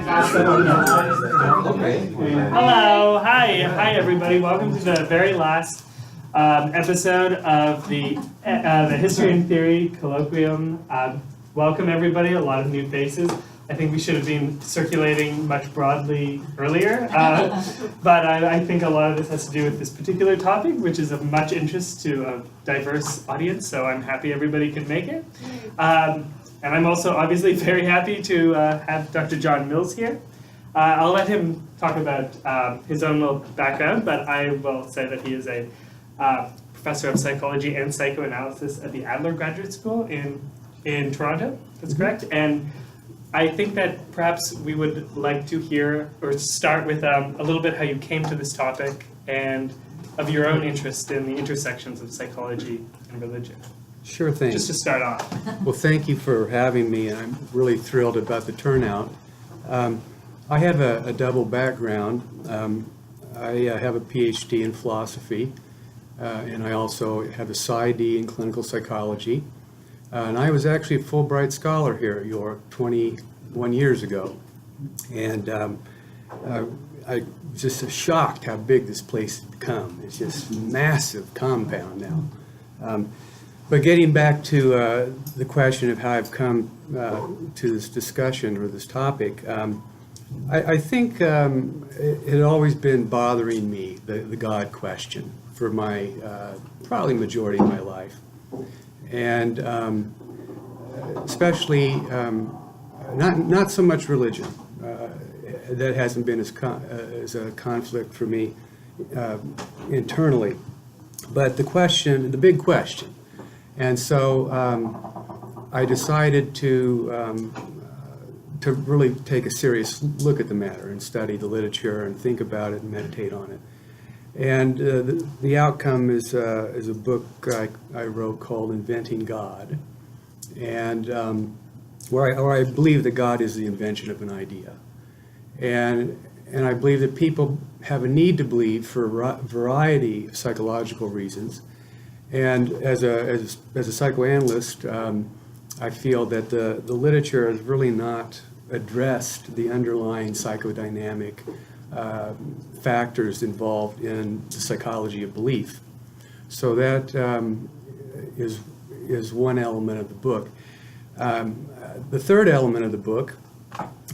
Hello, hi everybody. Welcome to the very last episode of the History and Theory Colloquium. Welcome everybody, a lot of new faces. I think we should have been circulating much broadly earlier, but I think a lot of this has to do with this particular topic, which is of much interest to a diverse audience, so I'm happy everybody could make it. And I'm also obviously very happy to have Dr. John Mills here. I'll let him talk about his own little background, but I will say that he is a professor of psychology and psychoanalysis at the Adler Graduate School in Toronto. That's correct. And I think that perhaps we would like to hear or start with a little bit how you came to this topic and of your own interest in the intersections of psychology and religion. Sure thing. Just to start off. Well, thank you for having me. I'm really thrilled about the turnout. I have a double background. I have a PhD in philosophy, and I also have a PsyD in clinical psychology. And I was actually a Fulbright scholar here at York 21 years ago. And I was just shocked how big this place has become. It's just a massive compound now. But getting back to the question of how I've come to this discussion or this topic, I think it had always been bothering me, the God question, for my probably majority of my life. And especially not so much religion. That hasn't been as a conflict for me internally. But the big question. And so I decided to really take a serious look at the matter and study the literature and think about it and meditate on it. And the outcome is a book I wrote called Inventing God, and where I believe that God is the invention of an idea. And I believe that people have a need to believe for a variety of psychological reasons. And as a psychoanalyst, I feel that the literature has really not addressed the underlying psychodynamic factors involved in the psychology of belief. So that is one element of the book. The third element of the book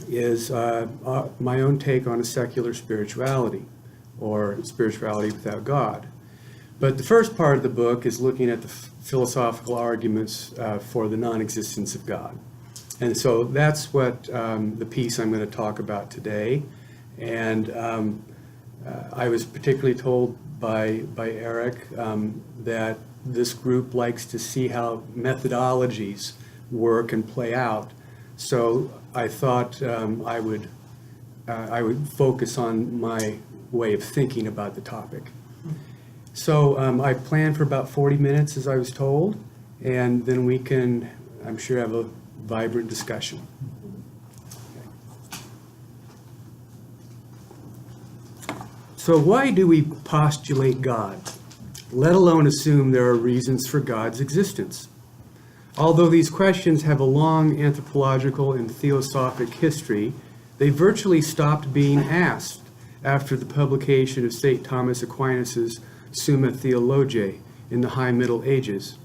is my own take on a secular spirituality, or spirituality without God. But the first part of the book is looking at the philosophical arguments for the non-existence of God. And so that's what the piece I'm going to talk about today. And I was particularly told by Eric that this group likes to see how methodologies work and play out. So I thought I would focus on my way of thinking about the topic. So I planned for about 40 minutes, as I was told, and then we can, I'm sure, have a vibrant discussion. So why do we postulate God, let alone assume there are reasons for God's existence? Although these questions have a long anthropological and theosophic history, they virtually stopped being asked after the publication of St. Thomas Aquinas' Summa Theologiae in the High Middle Ages,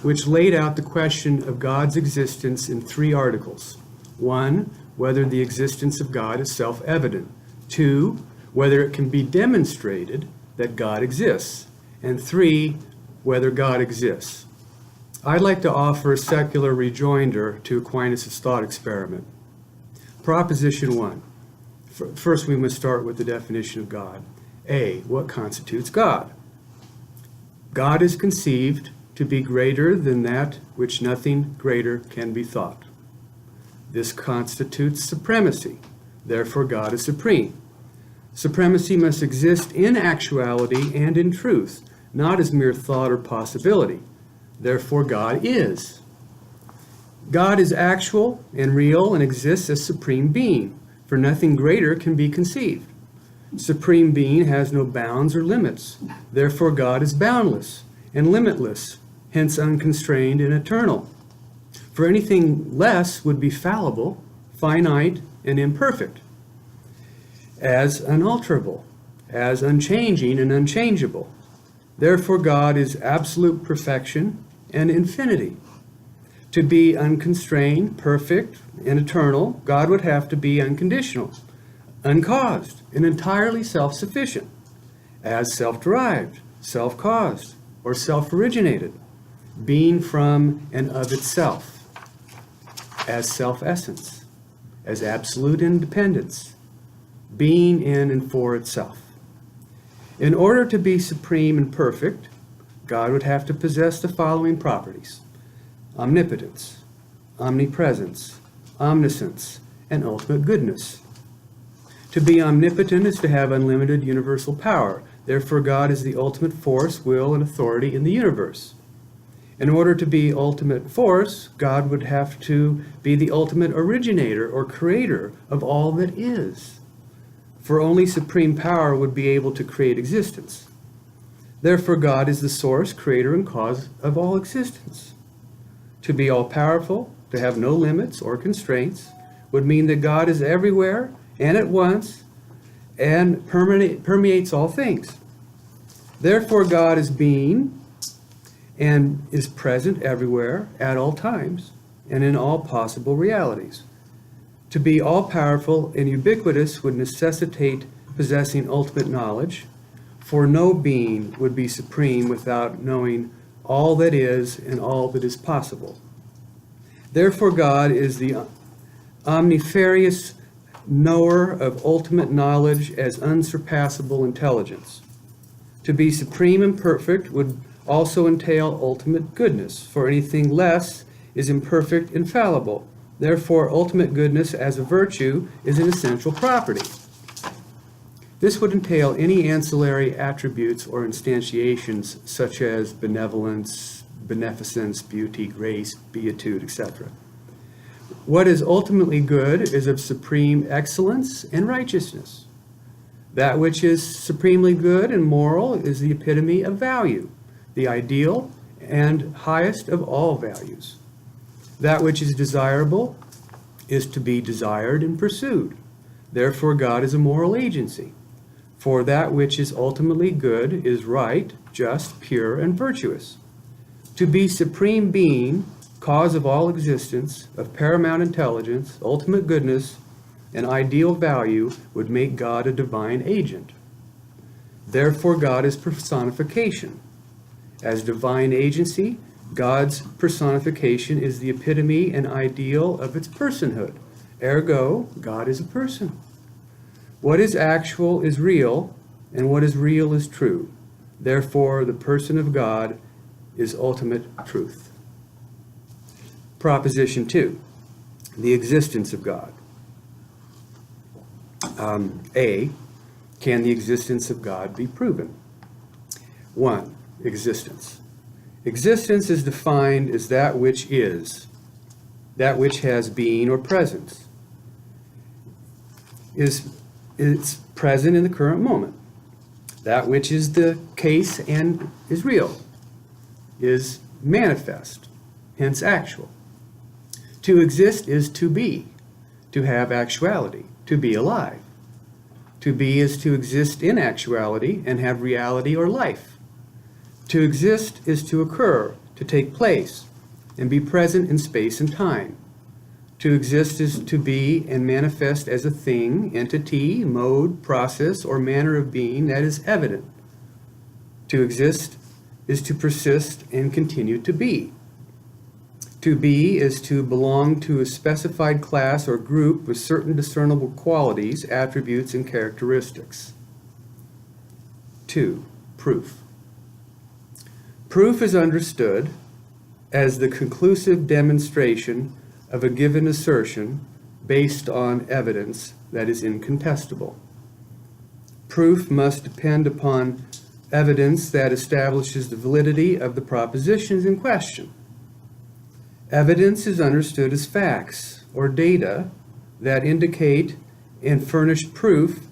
which laid out the question of God's existence in 3 articles. 1, whether the existence of God is self-evident. 2, whether it can be demonstrated that God exists. And 3, whether God exists. I'd like to offer a secular rejoinder to Aquinas' thought experiment. Proposition 1. First, we must start with the definition of God. A, what constitutes God? God is conceived to be greater than that which nothing greater can be thought. This constitutes supremacy. Therefore, God is supreme. Supremacy must exist in actuality and in truth, not as mere thought or possibility. Therefore, God is. God is actual and real and exists as supreme being, for nothing greater can be conceived. Supreme being has no bounds or limits. Therefore, God is boundless and limitless, hence unconstrained and eternal. For anything less would be fallible, finite, and imperfect, as unalterable, as unchanging and unchangeable. Therefore, God is absolute perfection and infinity. To be unconstrained, perfect, and eternal, God would have to be unconditional, uncaused, and entirely self-sufficient, as self-derived, self-caused, or self-originated, being from and of itself, as self-essence, as absolute independence, being in and for itself. In order to be supreme and perfect, God would have to possess the following properties: omnipotence, omnipresence, omniscience, and ultimate goodness. To be omnipotent is to have unlimited universal power. Therefore, God is the ultimate force, will, and authority in the universe. In order to be ultimate force, God would have to be the ultimate originator or creator of all that is. For only supreme power would be able to create existence. Therefore, God is the source, creator, and cause of all existence. To be all-powerful, to have no limits or constraints, would mean that God is everywhere and at once and permeates all things. Therefore, God is being and is present everywhere at all times and in all possible realities. To be all-powerful and ubiquitous would necessitate possessing ultimate knowledge, for no being would be supreme without knowing all that is and all that is possible. Therefore, God is the omnifarious knower of ultimate knowledge as unsurpassable intelligence. To be supreme and perfect would also entail ultimate goodness, for anything less is imperfect and fallible. Therefore, ultimate goodness as a virtue is an essential property. This would entail any ancillary attributes or instantiations such as benevolence, beneficence, beauty, grace, beatitude, etc. What is ultimately good is of supreme excellence and righteousness. That which is supremely good and moral is the epitome of value, the ideal and highest of all values. That which is desirable is to be desired and pursued. Therefore, God is a moral agency. For that which is ultimately good is right, just, pure, and virtuous. To be supreme being, cause of all existence, of paramount intelligence, ultimate goodness, and ideal value would make God a divine agent. Therefore, God is personification. As divine agency, God's personification is the epitome and ideal of its personhood. Ergo, God is a person. What is actual is real, and what is real is true. Therefore, the person of God is ultimate truth. Proposition 2, the existence of God. A, can the existence of God be proven? 1, existence. Existence is defined as that which is, that which has being or presence, is present in the current moment. That which is the case and is real, is manifest, hence actual. To exist is to be, to have actuality, to be alive. To be is to exist in actuality and have reality or life. To exist is to occur, to take place, and be present in space and time. To exist is to be and manifest as a thing, entity, mode, process, or manner of being that is evident. To exist is to persist and continue to be. To be is to belong to a specified class or group with certain discernible qualities, attributes, and characteristics. 2. Proof. Proof is understood as the conclusive demonstration of a given assertion based on evidence that is incontestable. Proof must depend upon evidence that establishes the validity of the propositions in question. Evidence is understood as facts or data that indicate and furnish proof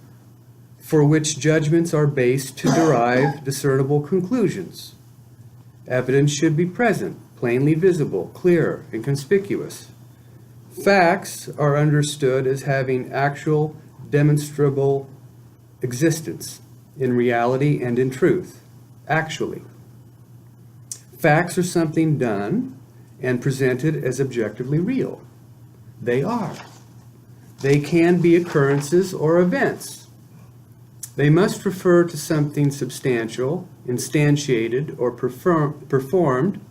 for which judgments are based to derive discernible conclusions. Evidence should be present, plainly visible, clear, and conspicuous. Facts are understood as having actual, demonstrable existence in reality and in truth, actually. Facts are something done and presented as objectively real. They are. They can be occurrences or events. They must refer to something substantial, instantiated, or performed,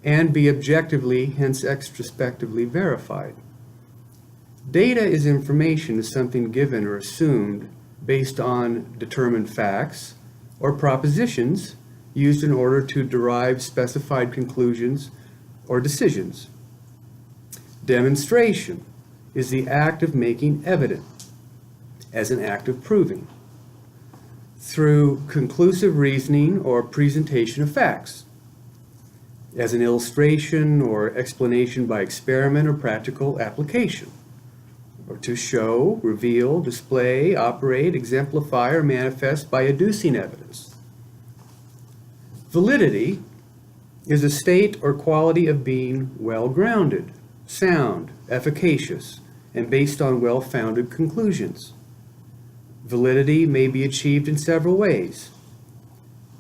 and be objectively, hence extrospectively, verified. Data is information as something given or assumed based on determined facts or propositions used in order to derive specified conclusions or decisions. Demonstration is the act of making evident as an act of proving through conclusive reasoning or presentation of facts, as an illustration or explanation by experiment or practical application, or to show, reveal, display, operate, exemplify, or manifest by adducing evidence. Validity is a state or quality of being well-grounded, sound, efficacious, and based on well-founded conclusions. Validity may be achieved in several ways: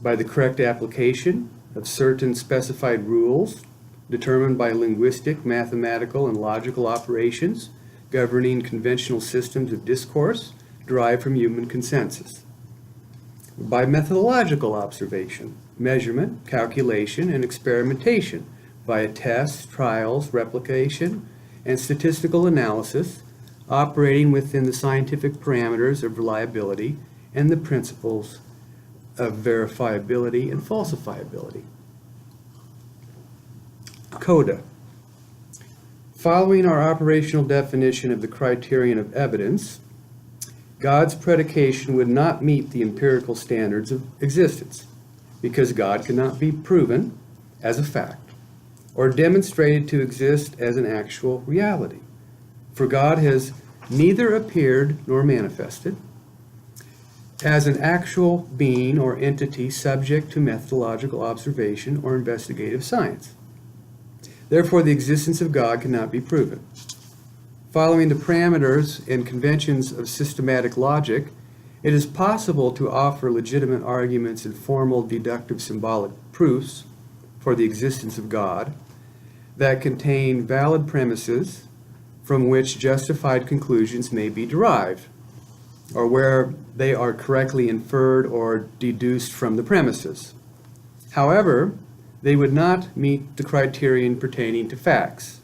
by the correct application of certain specified rules determined by linguistic, mathematical, and logical operations governing conventional systems of discourse derived from human consensus; by methodological observation, measurement, calculation, and experimentation via tests, trials, replication, and statistical analysis, operating within the scientific parameters of reliability and the principles of verifiability and falsifiability. Coda. Following our operational definition of the criterion of evidence, God's predication would not meet the empirical standards of existence, because God cannot be proven as a fact or demonstrated to exist as an actual reality. For God has neither appeared nor manifested as an actual being or entity subject to methodological observation or investigative science. Therefore, the existence of God cannot be proven. Following the parameters and conventions of systematic logic, it is possible to offer legitimate arguments and formal deductive symbolic proofs for the existence of God that contain valid premises from which justified conclusions may be derived, or where they are correctly inferred or deduced from the premises. However, they would not meet the criterion pertaining to facts.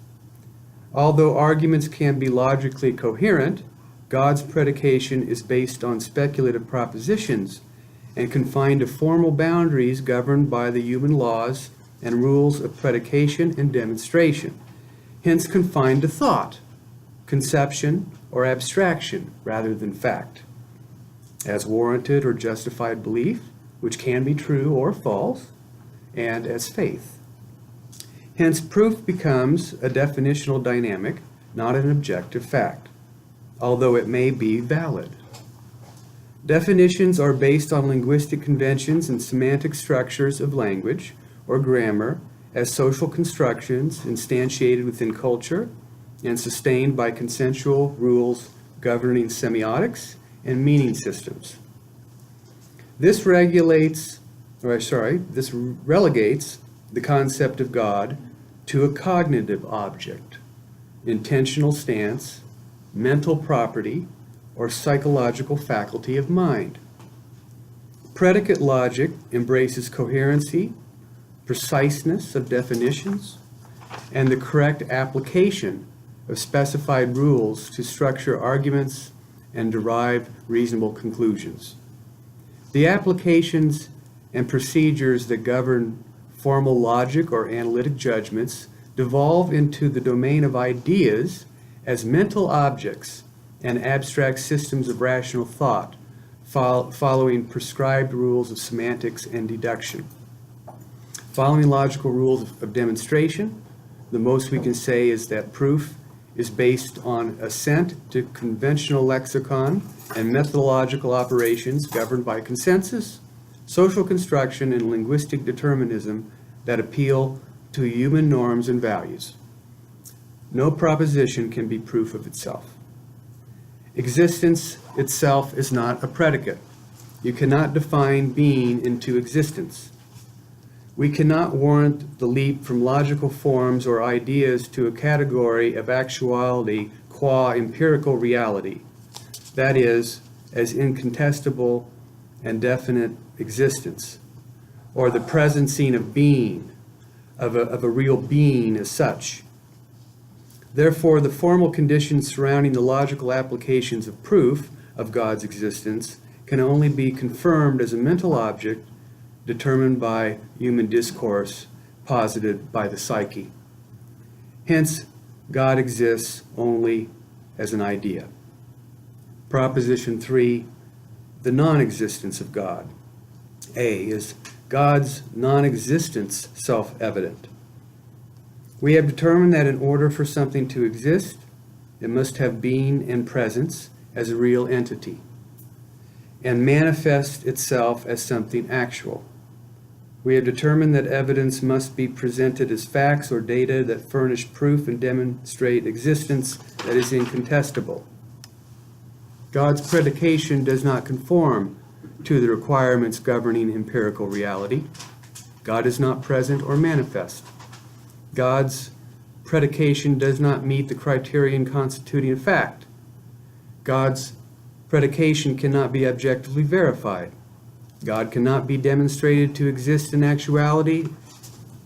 Although arguments can be logically coherent, God's predication is based on speculative propositions and confined to formal boundaries governed by the human laws and rules of predication and demonstration, hence confined to thought, conception, or abstraction rather than fact, as warranted or justified belief, which can be true or false, and as faith. Hence, proof becomes a definitional dynamic, not an objective fact, although it may be valid. Definitions are based on linguistic conventions and semantic structures of language or grammar as social constructions instantiated within culture and sustained by consensual rules governing semiotics and meaning systems. This relegates the concept of God to a cognitive object, intentional stance, mental property, or psychological faculty of mind. Predicate logic embraces coherency, preciseness of definitions, and the correct application of specified rules to structure arguments and derive reasonable conclusions. The applications and procedures that govern formal logic or analytic judgments devolve into the domain of ideas as mental objects and abstract systems of rational thought, following prescribed rules of semantics and deduction. Following logical rules of demonstration, the most we can say is that proof is based on assent to conventional lexicon and methodological operations governed by consensus, social construction, and linguistic determinism that appeal to human norms and values. no proposition can be proof of itself. Existence itself is not a predicate. You cannot define being into existence. We cannot warrant the leap from logical forms or ideas to a category of actuality qua empirical reality, that is, as incontestable and definite existence, or the presencing of being, of a real being as such. Therefore, the formal conditions surrounding the logical applications of proof of God's existence can only be confirmed as a mental object determined by human discourse, posited by the psyche. Hence, God exists only as an idea. Proposition 3, the non-existence of God. A, is God's non-existence self-evident? We have determined that in order for something to exist, it must have being and presence as a real entity, and manifest itself as something actual. We have determined that evidence must be presented as facts or data that furnish proof and demonstrate existence that is incontestable. God's predication does not conform to the requirements governing empirical reality. God is not present or manifest. God's predication does not meet the criterion constituting a fact. God's predication cannot be objectively verified. God cannot be demonstrated to exist in actuality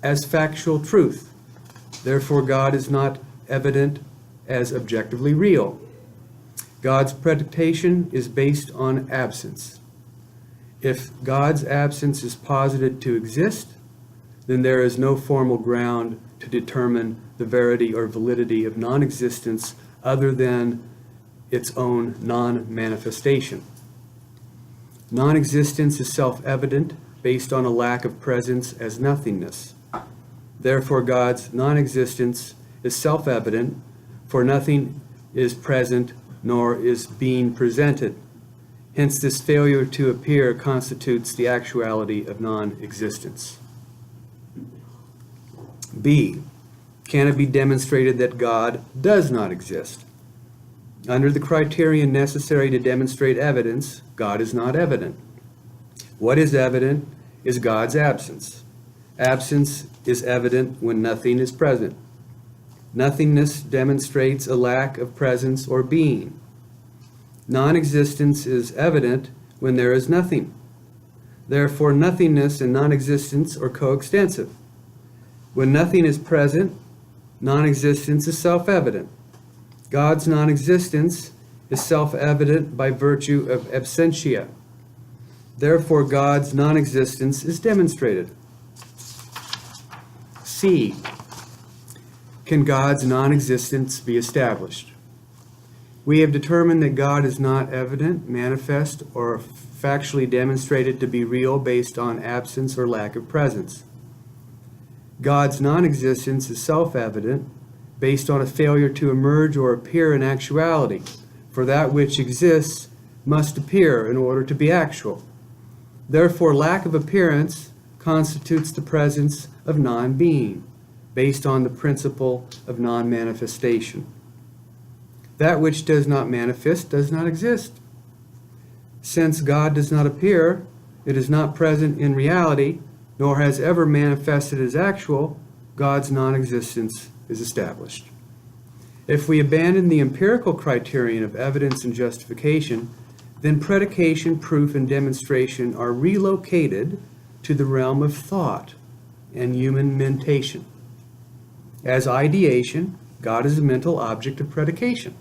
as factual truth. Therefore, God is not evident as objectively real. God's predication is based on absence. If God's absence is posited to exist, then there is no formal ground to determine the verity or validity of non-existence other than its own non-manifestation. Non-existence is self-evident based on a lack of presence as nothingness. Therefore, God's non-existence is self-evident, for nothing is present nor is being presented. Hence, this failure to appear constitutes the actuality of non-existence. B, can it be demonstrated that God does not exist? Under the criterion necessary to demonstrate evidence, God is not evident. What is evident is God's absence. Absence is evident when nothing is present. Nothingness demonstrates a lack of presence or being. Non-existence is evident when there is nothing. Therefore, nothingness and non-existence are coextensive. When nothing is present, non-existence is self-evident. God's non-existence is self-evident by virtue of absentia. Therefore, God's non-existence is demonstrated. C, can God's non-existence be established? We have determined that God is not evident, manifest, or factually demonstrated to be real based on absence or lack of presence. God's non-existence is self-evident based on a failure to emerge or appear in actuality, for that which exists must appear in order to be actual. Therefore, lack of appearance constitutes the presence of non-being, based on the principle of non-manifestation. That which does not manifest does not exist. Since God does not appear, it is not present in reality, nor has ever manifested as actual, God's non-existence is established. If we abandon the empirical criterion of evidence and justification, then predication, proof, and demonstration are relocated to the realm of thought and human mentation. As ideation, God is a mental object of predication.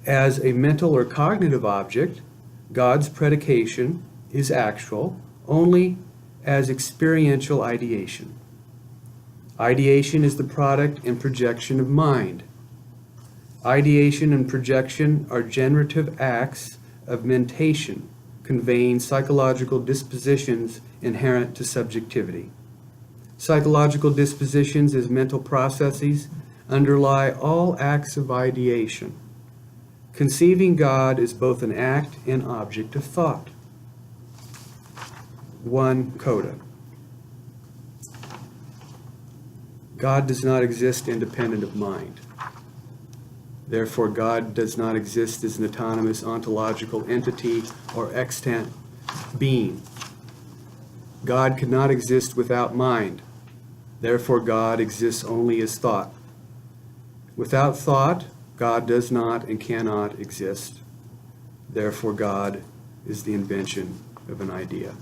As a mental or cognitive object, God's predication is actual only as experiential ideation. Ideation is the product and projection of mind. Ideation and projection are generative acts of mentation, conveying psychological dispositions inherent to subjectivity. Psychological dispositions as mental processes underlie all acts of ideation. Conceiving God is both an act and object of thought. 1 coda. God does not exist independent of mind. Therefore, God does not exist as an autonomous ontological entity or extant being. God cannot exist without mind. Therefore, God exists only as thought. Without thought, God does not and cannot exist. Therefore, God is the invention of an idea.